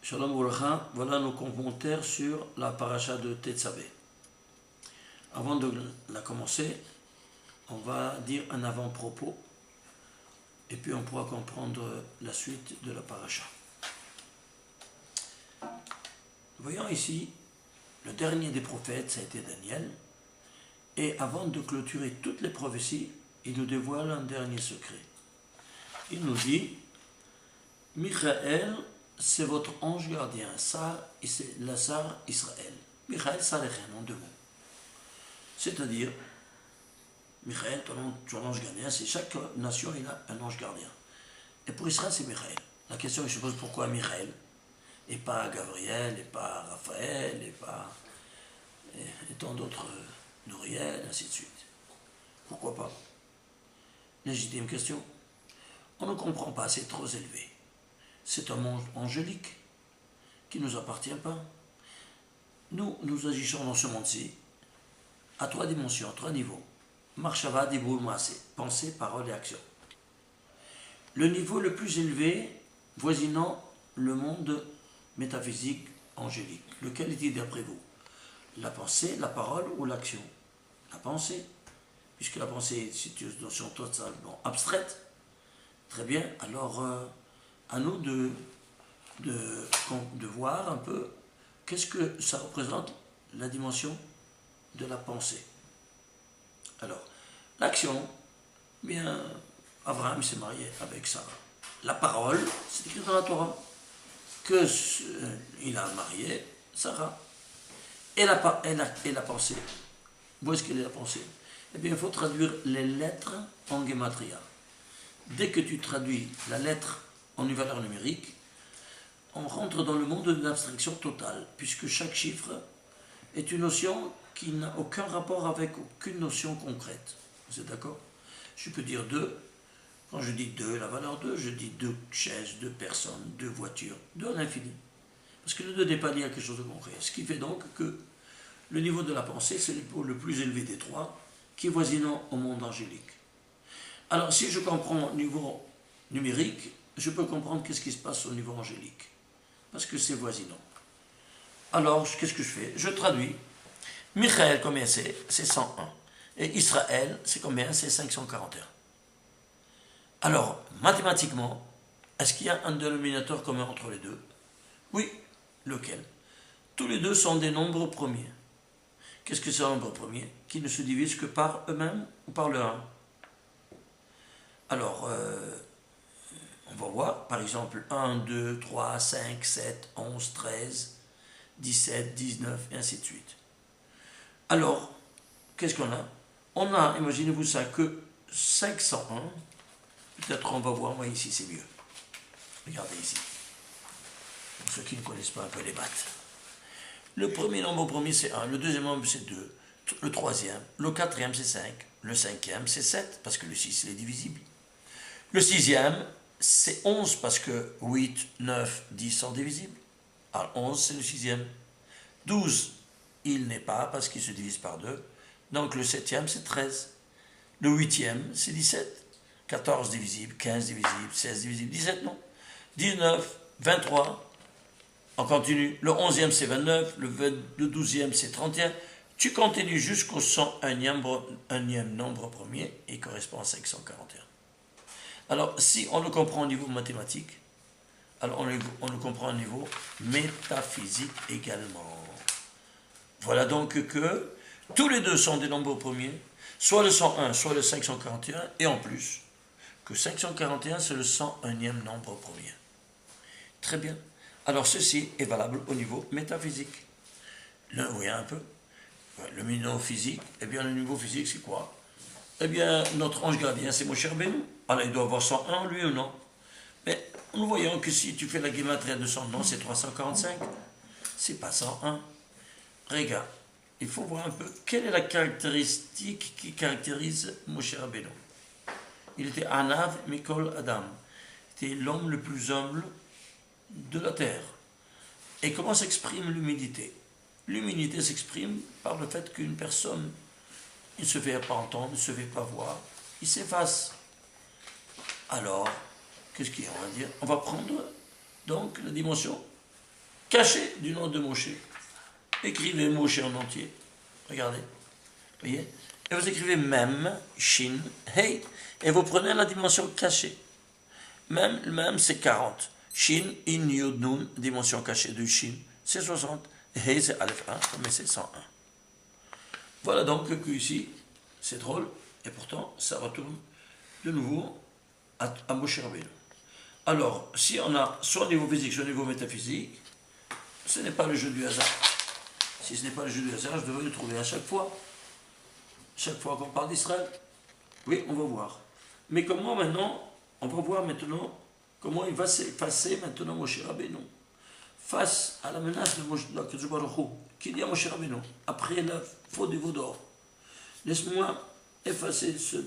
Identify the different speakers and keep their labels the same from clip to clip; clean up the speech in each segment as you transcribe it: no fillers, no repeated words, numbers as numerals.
Speaker 1: Shalom Ouracha, voilà nos commentaires sur la paracha de Tetzavé. Avant de la commencer, on va dire un avant-propos et puis on pourra comprendre la suite de la paracha. Voyons ici, le dernier des prophètes, ça a été Daniel, et avant de clôturer toutes les prophéties, il nous dévoile un dernier secret. Il nous dit, Michael, c'est votre ange gardien, ça, c'est Lazar Israël. Michael, ça les en deux mots. C'est-à-dire, Michael, ton ange gardien, c'est chaque nation, il a un ange gardien. Et pour Israël, c'est Michael. La question, je suppose, pourquoi Michael et pas Gabriel, et pas Raphaël, et tant d'autres, Nouriel, ainsi de suite. Pourquoi pas? Légitime question. On ne comprend pas, c'est trop élevé. C'est un monde angélique qui ne nous appartient pas. Nous agissons dans ce monde-ci à trois dimensions, à trois niveaux. Marshava, Dibour, Maasé, pensée, parole et action. Le niveau le plus élevé, voisinant le monde métaphysique angélique. Lequel est-il d'après vous? La pensée, la parole ou l'action? La pensée, puisque la pensée est une notion totalement abstraite. Très bien, alors à nous de voir un peu qu'est-ce que ça représente la dimension de la pensée. Alors, l'action, bien, Abraham s'est marié avec Sarah. La parole, c'est écrit dans la Torah, qu'il a marié Sarah. Et la pensée, où est-ce qu'elle est la pensée? Eh bien, il faut traduire les lettres en gematria. Dès que tu traduis la lettre en une valeur numérique, on rentre dans le monde de l'abstraction totale, puisque chaque chiffre est une notion qui n'a aucun rapport avec aucune notion concrète. Vous êtes d'accord? Je peux dire 2. Quand je dis 2, la valeur 2, je dis 2 chaises, 2 personnes, 2 voitures, 2 à l'infini. Parce que le 2 n'est pas lié à quelque chose de concret. Ce qui fait donc que le niveau de la pensée, c'est le plus élevé des trois, qui est voisinant au monde angélique. Alors, si je comprends au niveau numérique, je peux comprendre qu'est-ce qui se passe au niveau angélique. Parce que c'est voisinant. Alors, qu'est-ce que je fais? Je traduis. Michael, combien c'est? C'est 101. Et Israël, c'est combien? C'est 541. Alors, mathématiquement, est-ce qu'il y a un dénominateur commun entre les deux? Oui. Lequel? Tous les deux sont des nombres premiers. Qu'est-ce que c'est un nombre premier? Qui ne se divise que par eux-mêmes ou par le 1? Alors, on va voir, par exemple, 1, 2, 3, 5, 7, 11, 13, 17, 19, et ainsi de suite. Alors, qu'est-ce qu'on a? On a, imaginez-vous ça, que 501, peut-être on va voir, moi ici c'est mieux. Regardez ici. Pour ceux qui ne connaissent pas un peu les maths. Le premier nombre premier c'est 1, le deuxième nombre c'est 2, le troisième, le quatrième c'est 5, le cinquième c'est 7, parce que le 6 il est divisible. Le sixième, c'est 11 parce que 8, 9, 10 sont divisibles. Alors 11, c'est le sixième. 12, il n'est pas parce qu'il se divise par 2. Donc le septième, c'est 13. Le huitième, c'est 17. 14 divisible, 15 divisible, 16 divisible, 17 non. 19, 23. On continue. Le 11e, c'est 29. Le 12e, c'est 31. Tu continues jusqu'au 101e nombre premier et il correspond à 541. Alors, si on le comprend au niveau mathématique, alors on le comprend au niveau métaphysique également. Voilà donc que tous les deux sont des nombres premiers, soit le 101, soit le 541, et en plus, que 541, c'est le 101e nombre premier. Très bien. Alors, ceci est valable au niveau métaphysique. Vous voyez un peu? Le niveau physique, eh bien, le niveau physique, c'est quoi? Eh bien, notre ange gardien, c'est Moshe Rabbeinu. Alors, il doit avoir 101, lui ou non? Mais nous voyons que si tu fais la guématria de son nom, c'est 345. C'est pas 101. Regarde, il faut voir un peu quelle est la caractéristique qui caractérise Moshe Rabbeinu. Il était Anav Mikol Adam. Il était l'homme le plus humble de la terre. Et comment s'exprime l'humilité? L'humilité s'exprime par le fait qu'une personne il ne se fait pas entendre, il ne se fait pas voir, il s'efface. Alors, qu'est-ce qu'on va dire? On va prendre donc la dimension caché du nom de Moshe. Écrivez Moshe en entier. Regardez. Voyez? Et vous écrivez Mem, Shin, Hey. Et vous prenez la dimension cachée. Mem c'est 40. Shin, In, Yud, Nun, dimension cachée du Shin, c'est 60. Hey, c'est Aleph 1, mais c'est 101. Voilà donc que ici, c'est drôle, et pourtant, ça retourne de nouveau à Moshe Rabbeinu. Alors, si on a soit au niveau physique, soit au niveau métaphysique, ce n'est pas le jeu du hasard. Si ce n'est pas le jeu du hasard, je devrais le trouver à chaque fois. Chaque fois qu'on parle d'Israël. Oui, on va voir. Mais comment maintenant, on va voir maintenant comment il va s'effacer maintenant Moshe Rabbeinu face à la menace de Akadosh Baruch Hu, qui dit à Moshe Rabbeinu, après la faute du veau d'or, laisse-moi effacer ce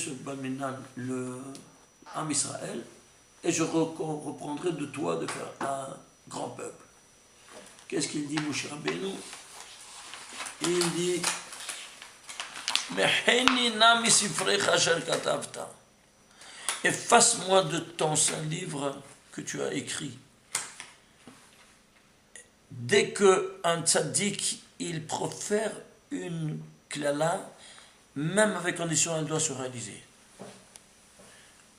Speaker 1: Baminan, le Am Israël, et je reprendrai de toi de faire un grand peuple. Qu'est-ce qu'il dit Moshe Rabbeinu? Il dit efface-moi de ton saint livre que tu as écrit. Dès qu'un tzaddik il profère une klala, même avec condition, elle doit se réaliser.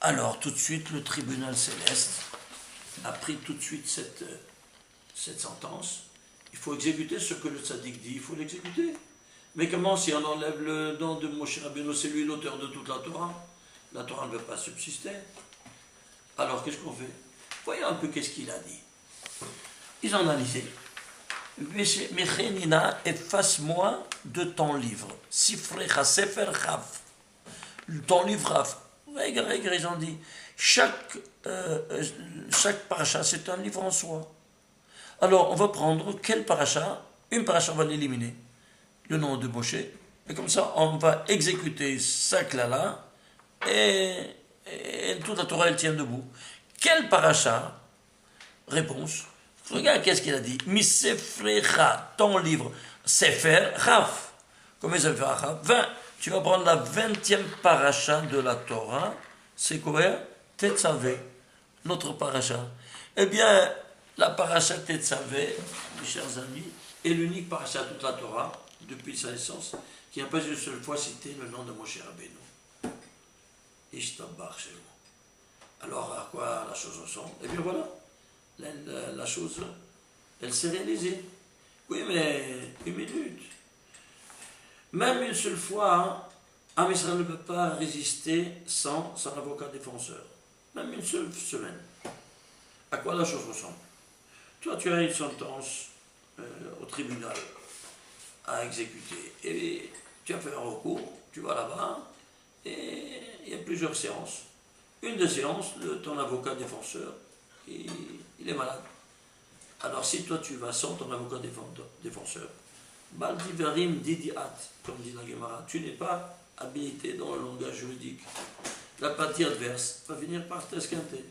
Speaker 1: Alors tout de suite le tribunal céleste a pris tout de suite cette sentence. Il faut exécuter ce que le tzaddik dit, il faut l'exécuter. Mais comment si on enlève le nom de Moshe Rabbeinu, c'est lui l'auteur de toute la Torah? La Torah ne veut pas subsister. Alors qu'est-ce qu'on fait? Voyons un peu qu'est-ce qu'il a dit. Ils ont analysé. Mechenina, efface-moi de ton livre. Sifrecha sefer chav. Ton livre chav. Ils ont dit, chaque paracha, c'est un livre en soi. Alors, on va prendre quel paracha? Une paracha, on va l'éliminer. Le nom de Moshe. Et comme ça, on va exécuter ça là et toute la Torah, elle tient debout. Quel paracha? Réponse. Regarde qu'est-ce qu'il a dit. Misefrecha, ton livre. Sefer Chaf. Combien ça fait Chaf? 20. Tu vas prendre la 20e paracha de la Torah. C'est quoi? Tetzavé. Notre paracha. Eh bien, la paracha Tetzavé, mes chers amis, est l'unique paracha de toute la Torah, depuis sa naissance, qui n'a pas une seule fois cité le nom de Moshe Rabbeinu. Ishtabach chez vous. Alors, à quoi la chose ressemble? Eh bien voilà, la chose, elle s'est réalisée. Oui, mais une minute. Même une seule fois, Am Israël ne peut pas résister sans son avocat défenseur. Même une seule semaine. À quoi la chose ressemble? Toi, tu as une sentence au tribunal à exécuter. Et tu as fait un recours, tu vas là-bas, et il y a plusieurs séances. Une des séances, ton avocat défenseur, il est malade. Alors si toi tu vas sans ton avocat défenseur, Baldiverim didiat, comme dit la Gemara, tu n'es pas habilité dans le langage juridique. La partie adverse va finir par t'esquinter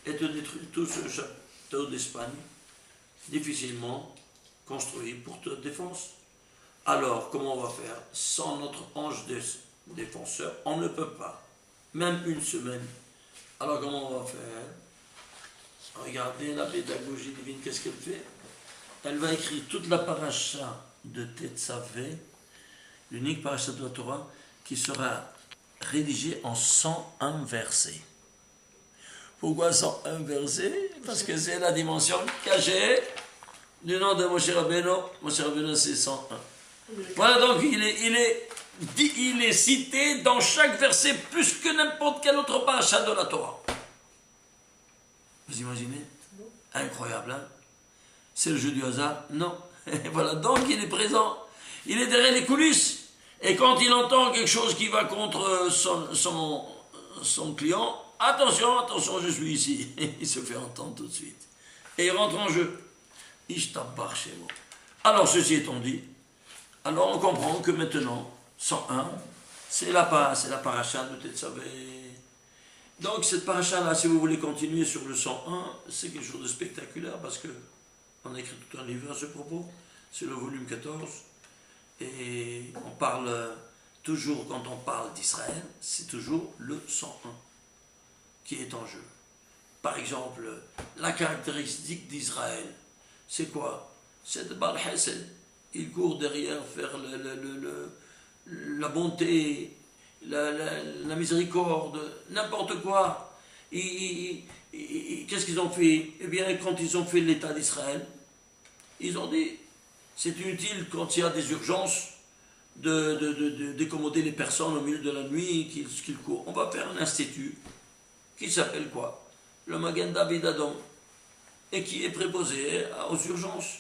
Speaker 1: et te détruire tout ce château d'Espagne, difficilement construit pour ta défense. Alors, comment on va faire? Sans notre ange défenseur, on ne peut pas. Même une semaine. Alors, comment on va faire? Regardez la pédagogie divine, qu'est-ce qu'elle fait? Elle va écrire toute la paracha de Tetzavé, l'unique paracha de la Torah, qui sera rédigée en 101 versets. Pourquoi 101 versets? Parce que c'est la dimension cachée du nom de Moshe Rabbeinu. Moshe Rabbeinu, c'est 101. Voilà, donc il est cité dans chaque verset plus que n'importe quel autre paracha de la Torah. Vous imaginez? Incroyable, hein? C'est le jeu du hasard? Non. Et voilà, donc il est présent. Il est derrière les coulisses. Et quand il entend quelque chose qui va contre son client, attention, je suis ici. Il se fait entendre tout de suite. Et il rentre en jeu. Ishtabach chez moi. Alors, ceci étant dit, alors on comprend que maintenant, 101, c'est la paracha de Tetzavé. Donc cette paracha-là, si vous voulez continuer sur le 101, c'est quelque chose de spectaculaire parce que on a écrit tout un livre à ce propos, c'est le volume 14, et on parle toujours, quand on parle d'Israël, c'est toujours le 101 qui est en jeu. par exemple, la caractéristique d'Israël, c'est quoi? C'est de Baal Hesed. Il court derrière faire la bonté, la miséricorde, n'importe quoi. Qu'est-ce qu'ils ont fait? Eh bien, quand ils ont fait l'État d'Israël, ils ont dit, c'est inutile quand il y a des urgences d'écommoder les personnes au milieu de la nuit qu'ils courent. On va faire un institut qui s'appelle quoi? Le Magen David Adom, et qui est préposé aux urgences.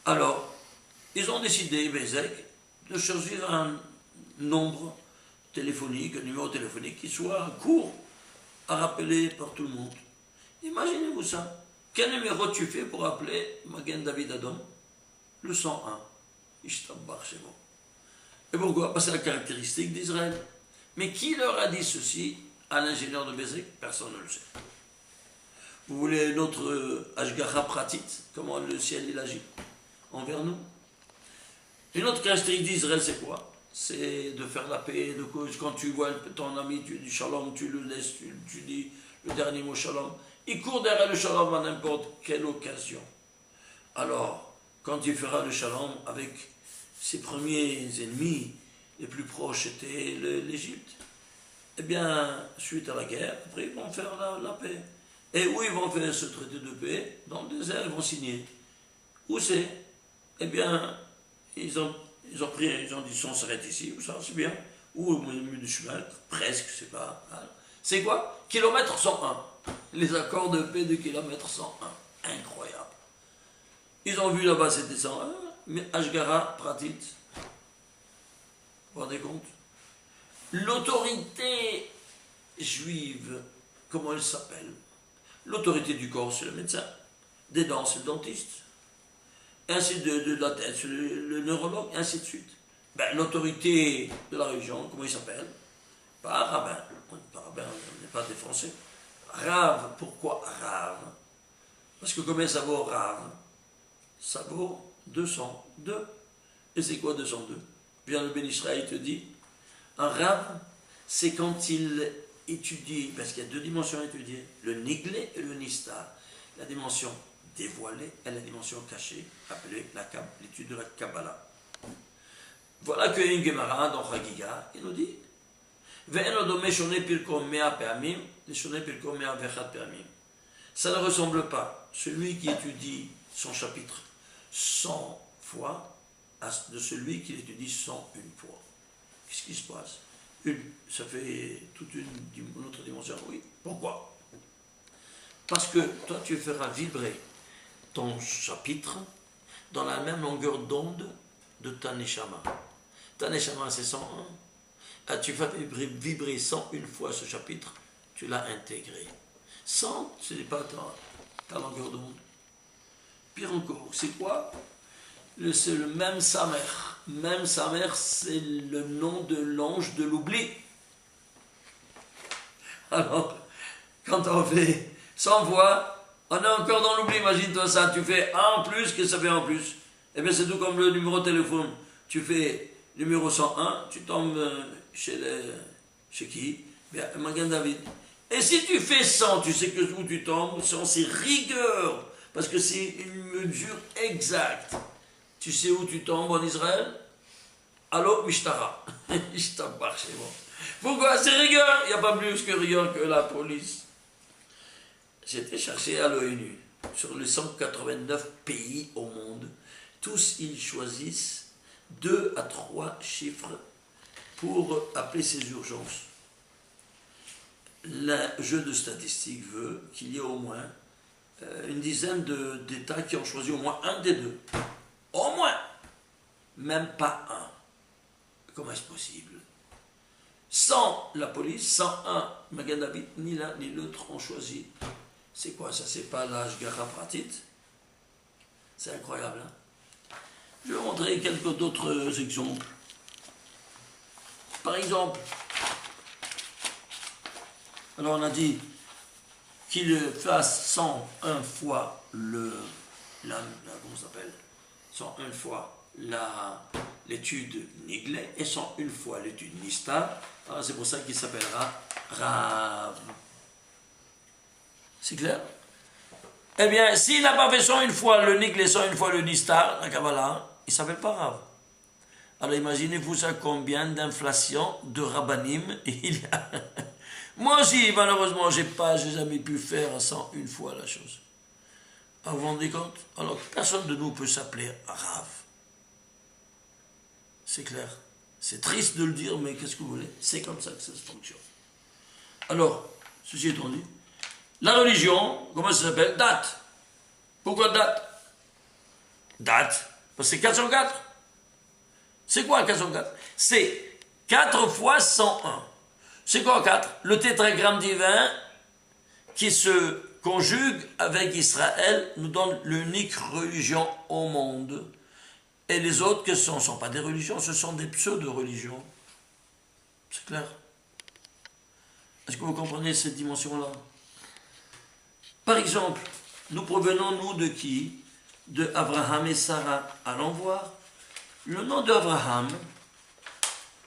Speaker 1: Alors, ils ont décidé, Bézek, de choisir un nombre téléphonique, un numéro téléphonique qui soit court à rappeler par tout le monde. Imaginez-vous ça. Quel numéro tu fais pour appeler Magen David Adom? Le 101. Ishtabbar, c'est bon. Et pourquoi? Parce que c'est la caractéristique d'Israël. Mais qui leur a dit ceci à l'ingénieur de Bézek? Personne ne le sait. Vous voulez notre Ashgaha Pratit? Comment le ciel il agit envers nous? Une autre caractéristique d'Israël, c'est quoi? C'est de faire la paix, de cause. Quand tu vois ton ami, tu dis shalom, tu le laisses, tu dis le dernier mot shalom. Il court derrière le shalom à n'importe quelle occasion. Alors, quand il fera le shalom avec ses premiers ennemis, les plus proches étaient l'Égypte, eh bien, suite à la guerre, après ils vont faire la paix. Et où ils vont faire ce traité de paix? Dans le désert, ils vont signer. Où c'est? Eh bien, ils ont pris, ils ont dit, on s'arrête ici, ou ça, c'est bien. Ou au milieu du chemin, presque, c'est pas. C'est quoi? Kilomètre 101. Les accords de paix de kilomètre 101. Incroyable. Ils ont vu là-bas, c'était 101, mais Ashgara Pratit. Vous vous rendez compte? L'autorité juive, comment elle s'appelle? L'autorité du corps, c'est le médecin. Des dents, c'est le dentiste. Ainsi de la tête, c'est le neurologue, et ainsi de suite. Ben, l'autorité de la religion, comment il s'appelle? Pas rabbin. Pas rabbin, on n'est pas des Français. Rav, pourquoi Rav? Parce que combien ça vaut Rav? Ça vaut 202. Et c'est quoi 202? Bien le Ben Israël te dit, un Rav, c'est quand il étudie, parce qu'il y a deux dimensions à étudier, le Niglé et le Nista. La dimension dévoilée et la dimension cachée, appelée l'étude de la Kabbalah. Voilà qu'une Gemara dans Chagiga, il nous dit ça ne ressemble pas, celui qui étudie son chapitre 100 fois, de celui qui l'étudie 101 fois. Qu'est-ce qui se passe? Ça fait toute une autre dimension. Oui. Pourquoi? Parce que toi, tu feras vibrer ton chapitre dans la même longueur d'onde de ta Neshama. Ta Neshama, c'est 101. Tu vas vibrer 101 fois ce chapitre, tu l'as intégré. 100, ce n'est pas ta longueur d'onde. Pire encore, c'est quoi? C'est le même Samer. Même Samer, c'est le nom de l'ange de l'oubli. Alors, quand on fait 100 fois, on est encore dans l'oubli. Imagine-toi ça, tu fais 1 en plus, qu'est-ce que ça fait en plus? Eh bien, c'est tout comme le numéro de téléphone. Tu fais numéro 101, tu tombes chez qui? Bien, Magen David. Et si tu fais 100, tu sais que où tu tombes, c'est rigueur, parce que c'est une mesure exacte. Tu sais où tu tombes en Israël? Allô, Mishtara. Ishtabbar, c'est bon. Pourquoi? C'est rigueur. Il n'y a pas plus que rigueur que la police. J'étais cherché à l'ONU. Sur les 189 pays au monde, tous ils choisissent 2 à 3 chiffres pour appeler ces urgences. Le jeu de statistiques veut qu'il y ait au moins une dizaine d'États qui ont choisi au moins un des deux. Au moins. Même pas un. Comment est-ce possible? Sans la police, sans un Magen David, ni l'un ni l'autre ont choisi. C'est quoi ça? C'est pas l'Ashgaha Pratit? C'est incroyable, hein? Je vais vous montrer quelques d'autres exemples. Par exemple, alors on a dit qu'il fasse 101 fois comment ça s'appelle? 101 fois l'étude Niglé et 101 fois l'étude Nista. Alors c'est pour ça qu'il s'appellera Rav. C'est clair? Eh bien, s'il n'a pas fait 101 fois le Nik, les 101 fois le Nistar, la Kabbalah, il ne s'appelle pas Rav. Alors imaginez-vous ça, combien d'inflation de Rabbanim il y a. Moi aussi, malheureusement, j'ai jamais pu faire 101 fois la chose. Ah, vous vous rendez compte? Alors, personne de nous peut s'appeler Rav. C'est clair. C'est triste de le dire, mais qu'est-ce que vous voulez? C'est comme ça que ça se fonctionne. Alors, ceci étant dit, la religion, comment ça s'appelle? Date. Pourquoi date? Date, parce que c'est 404. C'est quoi 404? C'est 4 fois 101. C'est quoi 4? Le tétragramme divin qui se conjugue avec Israël nous donne l'unique religion au monde. Et les autres, que ce ne sont pas des religions, ce sont des pseudo-religions. C'est clair? Est-ce que vous comprenez cette dimension-là? Par exemple, nous provenons, nous, de qui? De Abraham et Sarah. Allons voir. Le nom d'Abraham,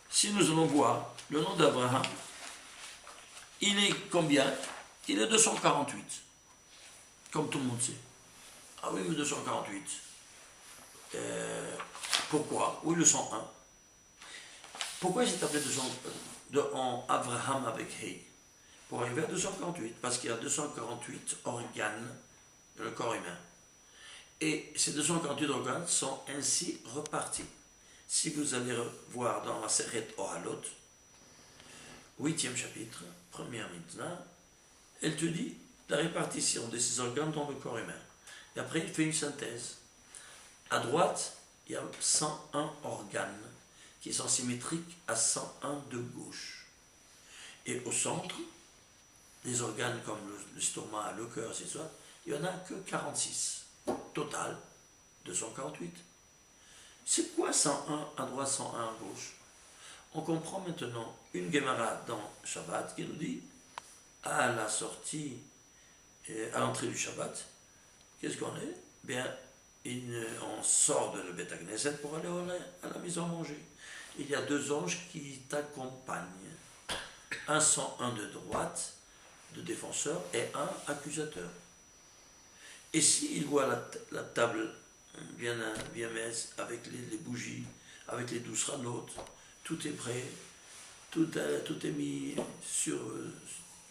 Speaker 1: si nous allons voir le nom d'Abraham, il est combien? Il est 248. Comme tout le monde sait. Ah oui, mais 248. Pourquoi? Oui, le 101. Pourquoi il s'est appelé en Abraham avec Hé? Pour arriver à 248. Parce qu'il y a 248 organes dans le corps humain. Et ces 248 organes sont ainsi repartis. Si vous allez voir dans la Seret Ohalot, 8e chapitre, première Mishnah, elle te dit la répartition de ces organes dans le corps humain. Et après, il fait une synthèse. À droite, il y a 101 organes qui sont symétriques à 101 de gauche. Et au centre, des organes comme l'estomac, le cœur, etc., il n'y en a que 46. Total, 248. C'est quoi 101 à droite, 101 à gauche? On comprend maintenant une Gemara dans Shabbat qui nous dit, à la sortie, à l'entrée du Shabbat, qu'est-ce qu'on est? Bien, on sort de le Beth Knesset pour aller à la maison manger. Il y a 2 anges qui t'accompagnent. Un 101 de droite, de défenseur, et un accusateur. Et s'il voit la table bien mince, avec les bougies, avec les 12 ranotes, tout est prêt, tout est mis sur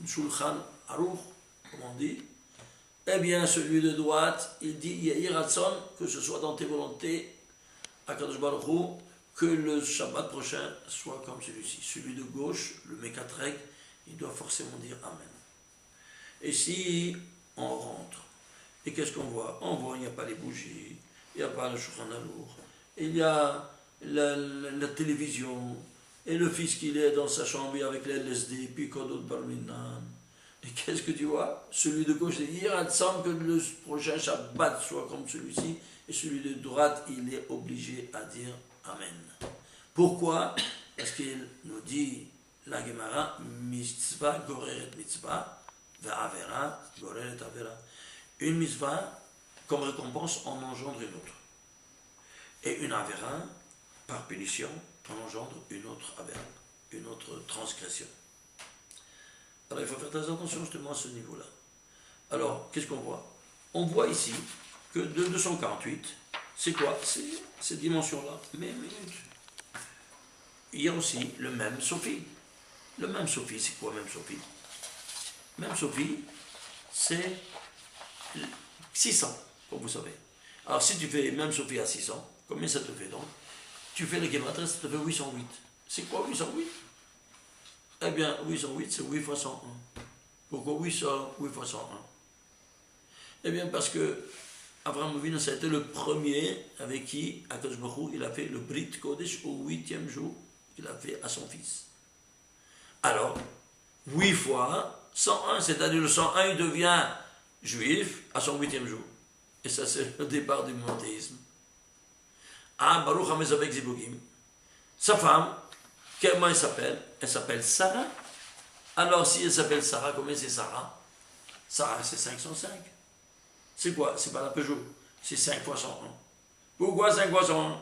Speaker 1: Shulchan Aruch, comme on dit, eh bien celui de droite, il dit Yehir Hatson, que ce soit dans tes volontés, Akadosh Baruch Hu, que le Shabbat prochain soit comme celui-ci. Celui de gauche, le Mekatrek, il doit forcément dire Amen. Et si on rentre, et qu'est-ce qu'on voit? On voit, il n'y a pas les bougies, il n'y a pas le Shulchan Aruch, il y a la télévision, et le fils qu'il est dans sa chambre avec l'LSD, puis Kodot Barminan. Et qu'est-ce que tu vois? Celui de gauche, il semble que le prochain Shabbat soit comme celui-ci, et celui de droite, il est obligé à dire Amen. Pourquoi? Parce qu'il nous dit, la Gemara, mitzvah goreret mitzvah, ve'avera goreret avera. Une mitzvah, comme récompense, en engendre une autre. Et une avera, par punition, en engendre une autre avera, une autre transgression. Alors il faut faire très attention justement à ce niveau-là. Alors, qu'est-ce qu'on voit? On voit ici que de 248, c'est quoi? C'est cette dimension-là. Mais il y a aussi le même Sophie. Le même Sophie, c'est quoi même Sophie? Même Sophie, c'est 600, comme vous savez. Alors si tu fais même Sophie à 600, combien ça te fait donc? Tu fais le Gematria, ça te fait 808. C'est quoi 808? Eh bien, 808, c'est 8 fois 101. Pourquoi 8 fois 101? Eh bien, parce que Abraham Avinu, ça a été le premier avec qui, Akadosh Baruch Hu, il a fait le Brit Kodesh au 8e jour, qu'il a fait à son fils. Alors, 8 fois 101, c'est-à-dire le 101, il devient juif à son 8e jour. Et ça, c'est le départ du monothéisme. Ah, Baruch HaMezavek Zibugim. Sa femme, comment elle s'appelle? Elle s'appelle Sarah. Alors, si elle s'appelle Sarah, combien c'est Sarah? Sarah, c'est 505. C'est quoi? C'est pas la Peugeot. C'est 5 fois 101. Pourquoi 5 fois 101?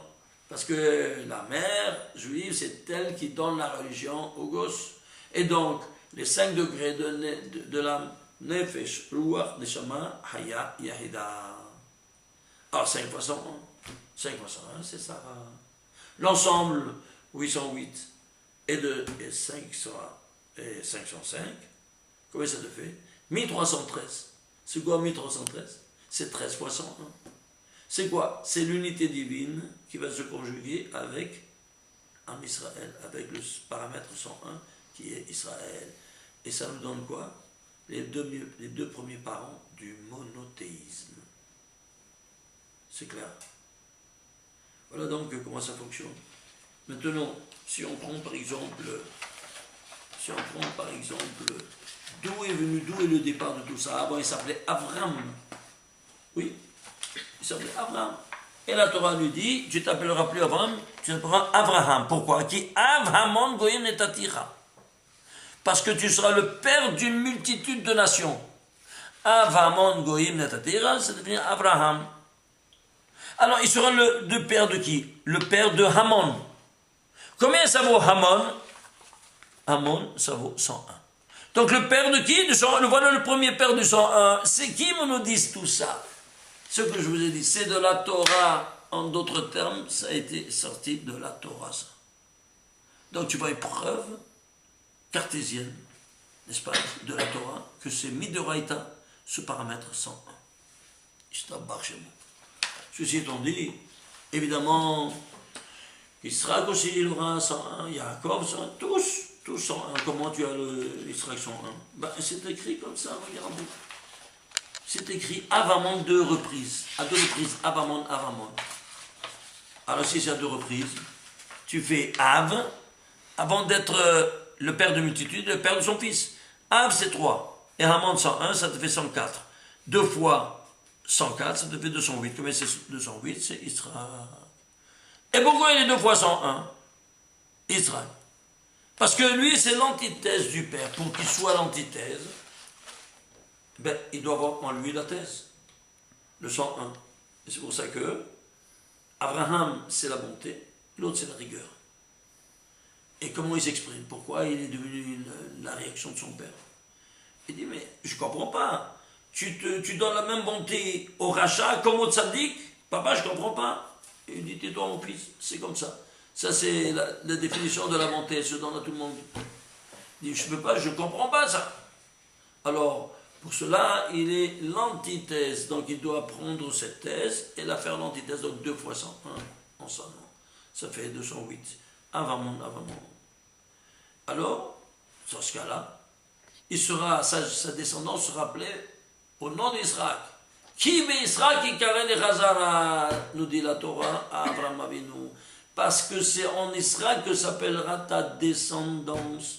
Speaker 1: Parce que la mère juive, c'est elle qui donne la religion aux gosses. Et donc, les 5 degrés de Nefesh, Ruach, Neshama, Haya, Yahida. Alors 5 fois 101. 5 fois 101, c'est ça. L'ensemble, 808, et 505. Combien ça te fait? 1313. C'est quoi 1313? C'est 13 fois 101. C'est quoi? C'est l'unité divine qui va se conjuguer avec Am Israël, avec le paramètre 101 qui est Israël. Et ça nous donne quoi? Les deux premiers parents du monothéisme. C'est clair? Voilà donc comment ça fonctionne. Maintenant, si on prend par exemple, d'où est le départ de tout ça? Avant, il s'appelait Avram. Oui, il s'appelait Avram. Et la Torah lui dit, tu t'appelleras plus Avram, tu t'appelleras Abraham. Pourquoi? Qui Avramon goyim netatira. Parce que tu seras le père d'une multitude de nations. Avramon goyim netatira, ça devient Abraham. Alors, il sera le père de qui? Le père de Hamon. Combien ça vaut Hamon? Hamon, ça vaut 101. Donc, le père de qui? Voilà le premier père du 101. C'est qui nous dit tout ça? Ce que je vous ai dit, c'est de la Torah. En d'autres termes, ça a été sorti de la Torah, ça. Donc, tu vois une preuve cartésienne, n'est-ce pas, de la Torah, que c'est Midoraïta, ce paramètre 101. Ceci étant dit, évidemment, Israël aussi, il aura 101, Yaakov 101, tous 101. Comment tu as l'Israël 101? Ben, c'est écrit comme ça, regardez. C'est écrit Avamon 2 reprises. À 2 reprises, Avamon. Alors si c'est à 2 reprises, tu fais Av, avant d'être le père de multitude, le père de son fils. Av c'est 3. Et Hamon 101, ça te fait 104. 2 fois 104, ça te fait 208. Combien c'est 208? C'est Israël. Et pourquoi il est 2 fois 101? Israël. Parce que lui, c'est l'antithèse du père. Pour qu'il soit l'antithèse, ben, il doit avoir en lui la thèse, le 101. Et c'est pour ça que Abraham, c'est la bonté, l'autre, c'est la rigueur. Et comment il s'exprime? Pourquoi il est devenu la réaction de son père? Il dit, mais je ne comprends pas. Tu donnes la même bonté au rachat comme au tzaddik? Papa, je ne comprends pas. Et il dit, tais-toi mon fils, c'est comme ça. Ça, c'est la définition de la bonté, elle se donne à tout le monde. Il dit, je ne peux pas, je ne comprends pas ça. Alors, pour cela, il est l'antithèse. Donc, il doit prendre cette thèse et la faire l'antithèse. Donc, 2 fois 101 ensemble. Ça fait 208. Avamon. Alors, dans ce cas-là, sa descendance sera appelée au nom d'Israël. Qui veut Israël qui carré les Hazara, nous dit la Torah à Abraham Avinu. Parce que c'est en Israël que s'appellera ta descendance.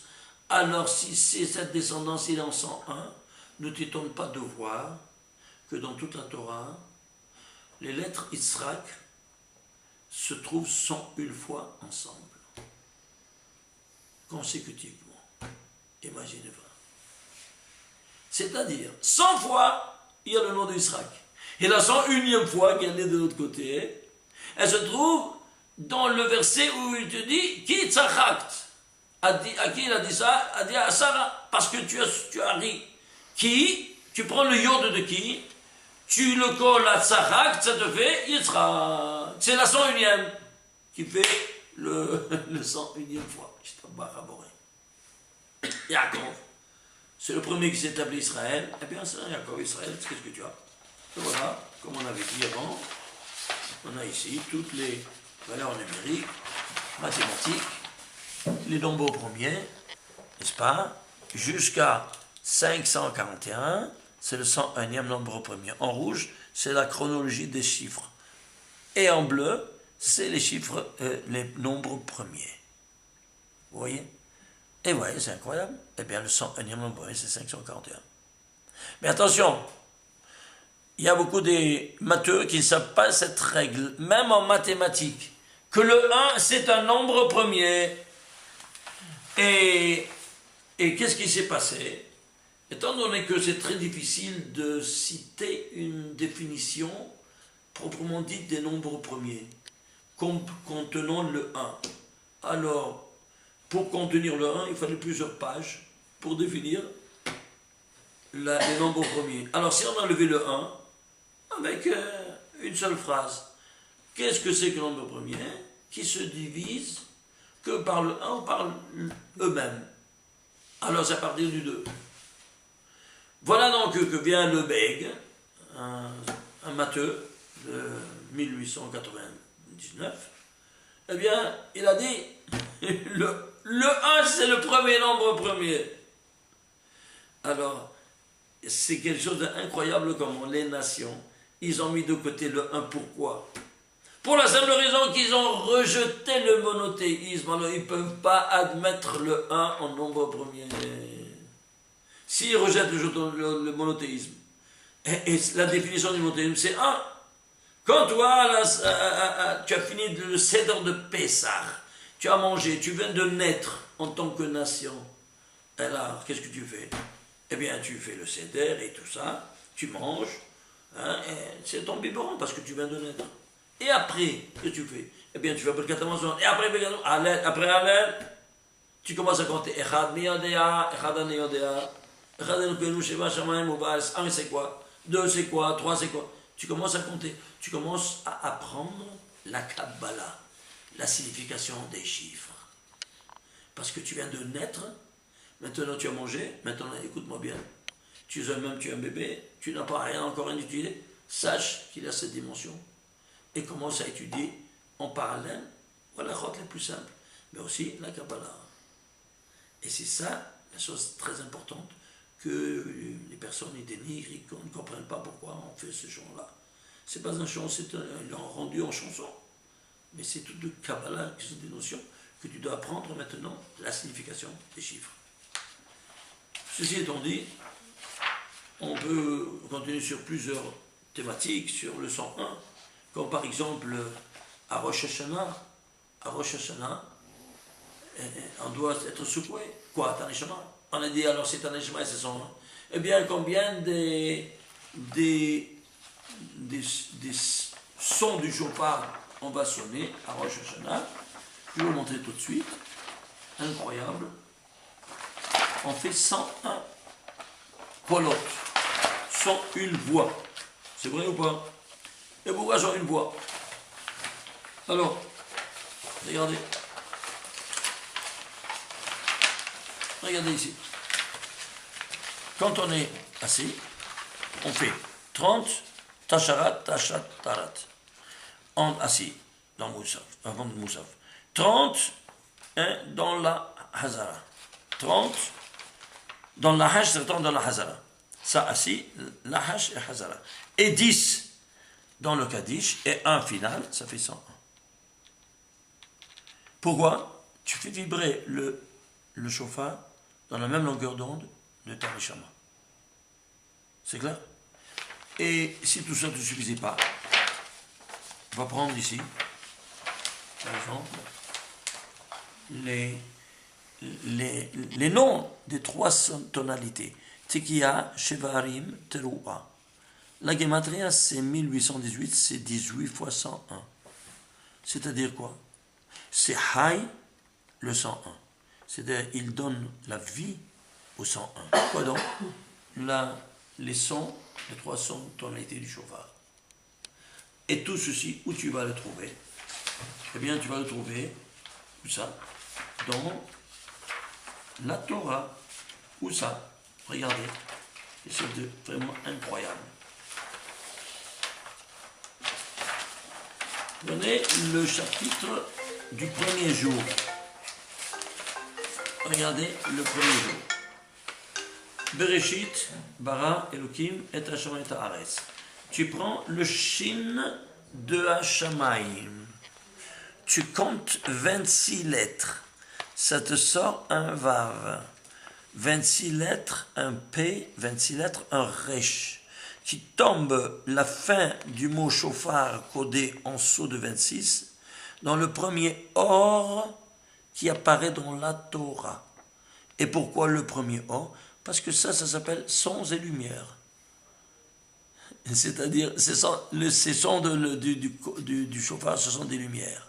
Speaker 1: Alors, si c'est cette descendance, il est en 101. Ne t'étonne pas de voir que dans toute la Torah, les lettres Israël se trouvent 101 fois ensemble, consécutivement. Imaginez-vous. C'est-à-dire, 100 fois, il y a le nom d'Israël. Et la 101e fois qu'elle est de l'autre côté, elle se trouve dans le verset où il te dit « Qui tzachakt » à qui il a dit ça? A dit à Sarah, parce que tu as ri. Qui, tu prends le yod de qui, tu le colles à Tzachak, ça te fait Yitzhak. C'est la 101e qui fait le 101e fois. Yaakov, c'est le premier qui s'établit Israël. Eh bien, c'est Yaakov, Israël, qu'est-ce que tu as? Et voilà, comme on avait dit avant, on a ici toutes les valeurs numériques, mathématiques, les nombres premiers, n'est-ce pas, jusqu'à 541, c'est le 101e nombre premier. En rouge, c'est la chronologie des chiffres. Et en bleu, c'est les chiffres, les nombres premiers. Vous voyez? Et vous voyez, c'est incroyable. Eh bien, le 101e nombre premier, c'est 541. Mais attention, il y a beaucoup des matheux qui ne savent pas cette règle, même en mathématiques, que le 1, c'est un nombre premier. Et qu'est-ce qui s'est passé? Étant donné que c'est très difficile de citer une définition proprement dite des nombres premiers, contenant le 1. Alors, pour contenir le 1, il fallait plusieurs pages pour définir les nombres premiers. Alors si on a levé le 1 avec une seule phrase, qu'est-ce que c'est que le nombre premier qui se divise que par le 1 ou par eux-mêmes? Alors c'est à partir du 2. Voilà donc que vient le Bègue, un matheux de 1899, eh bien, il a dit, le 1 c'est le premier nombre premier. Alors, c'est quelque chose d'incroyable comment les nations, ils ont mis de côté le 1, pourquoi? Pour la simple raison qu'ils ont rejeté le monothéisme, alors ils ne peuvent pas admettre le 1 en nombre premier. S'ils rejettent le monothéisme, et la définition du monothéisme, c'est 1. Quand toi, tu as fini le Seder de Pessah, tu as mangé, tu viens de naître en tant que nation, alors qu'est-ce que tu fais? Eh bien, tu fais le Seder et tout ça, tu manges, hein, c'est ton biberon parce que tu viens de naître. Et après, qu'est-ce que tu fais? Eh bien, tu fais Birkat Hamazon. Et après Hallel, tu commences à compter. Echad miyodea, Echad aniyodea, Echad enukenu sheva shamayim u'ba'aretz. 1 c'est quoi? 2 c'est quoi? 3 c'est quoi? Tu commences à compter. Tu commences à apprendre la Kabbalah, la signification des chiffres. Parce que tu viens de naître, maintenant tu as mangé, maintenant écoute-moi bien. Tu es un bébé, tu n'as pas rien encore utilisé, sache qu'il a cette dimension. Et commence à étudier en parallèle, voilà la les plus simples, mais aussi la Kabbalah. Et c'est ça, la chose très importante, que les personnes ils dénigrent, ils ne comprennent pas pourquoi on fait ce chant-là. C'est pas un chant, ils l'ont rendu en chanson, mais c'est tout de Kabbalah, qui sont des notions que tu dois apprendre maintenant, la signification des chiffres. Ceci étant dit, on peut continuer sur plusieurs thématiques, sur le 101, comme par exemple à Rosh Hashanah, on doit être secoué. Quoi, Taneshama? On a dit alors c'est Taneshama et c'est 101. Eh bien, combien des sons du chauffard on va sonner à Rosh Hashanah? Je vais vous montrer tout de suite. Incroyable. On fait 101 kolot, 101 voix. C'est vrai ou pas? Et pourquoi 101 voix? Alors, regardez. Regardez ici. Quand on est assis, on fait 30 tasharat, tashat, tarat. On assis dans Moussaf, avant le Moussaf. 30 dans la Hazara. 30 dans la Hajj, c'est dans la Hazara. Ça assis, la Hajj et Hazara. Et 10 dans le Kaddish et un final, ça fait 101. Pourquoi? Tu fais vibrer le chauffard dans la même longueur d'onde de ta Neshama. C'est clair? Et si tout ça ne te suffisait pas, on va prendre ici, par exemple, les noms des 3 tonalités. Tekiya, Shevarim, Teruah. La Gematria, c'est 1818, c'est 18 fois 101. C'est-à-dire quoi? C'est Hay, le 101. C'est-à-dire, il donne la vie au 101. Quoi donc? Les sons, les 3 sons, tonalités du chauffard. Et tout ceci, où tu vas le trouver? Eh bien, tu vas le trouver, où ça? Dans la Torah. Où ça? Regardez. C'est vraiment incroyable. Prenez le chapitre du premier jour. Regardez le premier jour. Bereshit, bara, Elohim, et Hashem et Haaretz. Tu prends le shin de Hashamayim. Tu comptes 26 lettres. Ça te sort un vav. 26 lettres, un p, 26 lettres, un resh. Qui tombe la fin du mot chauffard codé en dessous de 26 dans le premier or qui apparaît dans la Torah. Et pourquoi le premier or? Parce que ça s'appelle sons et lumières. C'est-à-dire, ces sons du chauffard, ce sont des lumières.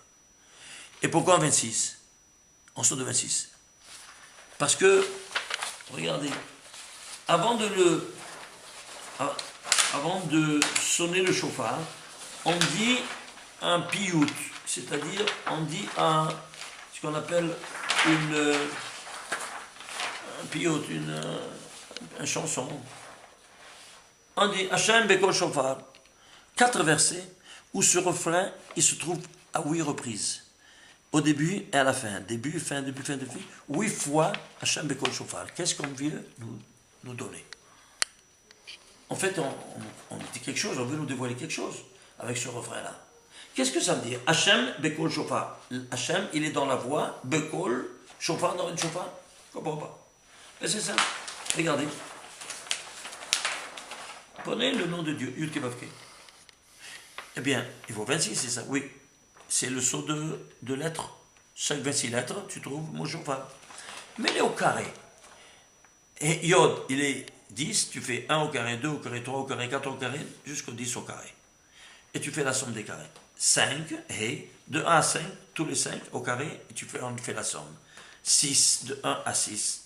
Speaker 1: Et pourquoi en 26? En dessous de 26. Parce que, regardez, avant de le, avant de sonner le chauffard, on dit un piout, c'est-à-dire on dit ce qu'on appelle un piout, une chanson. On dit Hachem Bekol Shofar, 4 versets où ce refrain il se trouve à 8 reprises. Au début et à la fin. Début, fin, début, fin, début. 8 fois Hachem Bekol Shofar. Qu'est-ce qu'on veut nous donner? En fait, on dit quelque chose, on veut nous dévoiler quelque chose avec ce refrain-là. Qu'est-ce que ça veut dire? Hachem Bekol Shofar. Hachem, il est dans la voix. Bekol Shofar dans une shofar. Je ne comprends pas. Et c'est ça. Regardez. Prenez le nom de Dieu, Yud Kei Vav Kei. Eh bien, il faut 26, c'est ça? Oui. C'est le saut de lettres. Chaque 26 lettres, tu trouves mon shofar. Mets-les au carré. Et Yod, il est 10, tu fais 1 au carré, 2 au carré, 3 au carré, 4 au carré, jusqu'au 10 au carré. Et tu fais la somme des carrés. 5, et de 1 à 5, tous les 5 au carré, et on fait la somme. 6, de 1 à 6.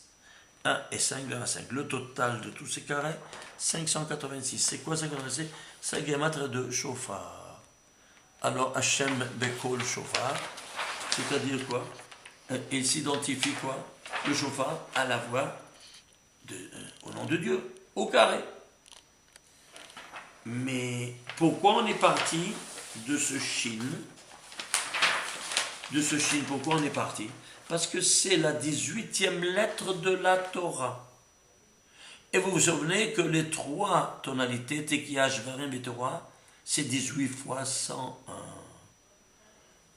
Speaker 1: 1 et 5, de 1 à 5. Le total de tous ces carrés, 586. C'est quoi 586? C'est la gematria de shofar. Alors, Hachem Bekol Shofar, c'est-à-dire quoi? Il s'identifie quoi? Le shofar à la voix au nom de Dieu, au carré. Mais pourquoi on est parti de ce shin? Pourquoi on est parti? Parce que c'est la 18e lettre de la Torah. Et vous vous souvenez que les 3 tonalités, Tekiah, Shvarim et Torah, c'est 18 fois 101.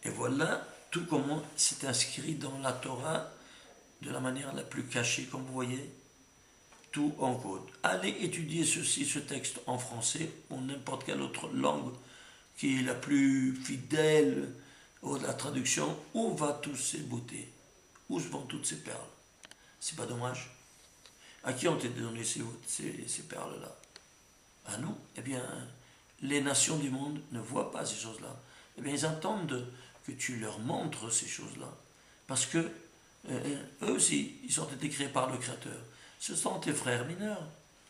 Speaker 1: Et voilà tout comment c'est inscrit dans la Torah de la manière la plus cachée, comme vous voyez, tout en code. Allez étudier ce texte en français ou n'importe quelle autre langue qui est la plus fidèle à la traduction. Où va toutes ces beautés? Où se vont toutes ces perles? C'est pas dommage? À qui ont été données ces perles-là? À nous? Eh bien, les nations du monde ne voient pas ces choses-là. Eh bien, ils attendent que tu leur montres ces choses-là. Parce que eux aussi, ils ont été créés par le Créateur. Ce sont tes frères mineurs.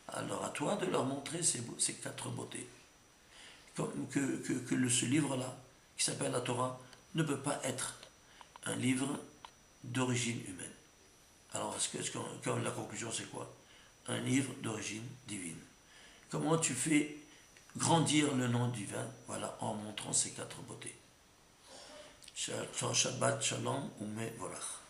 Speaker 1: Alors à toi de leur montrer ces 4 beautés. Comme ce livre-là, qui s'appelle la Torah, ne peut pas être un livre d'origine humaine. Alors, la conclusion, c'est quoi? Un livre d'origine divine. Comment tu fais grandir le nom divin? Voilà, en montrant ces 4 beautés. Shabbat Shalom, Ume Volach.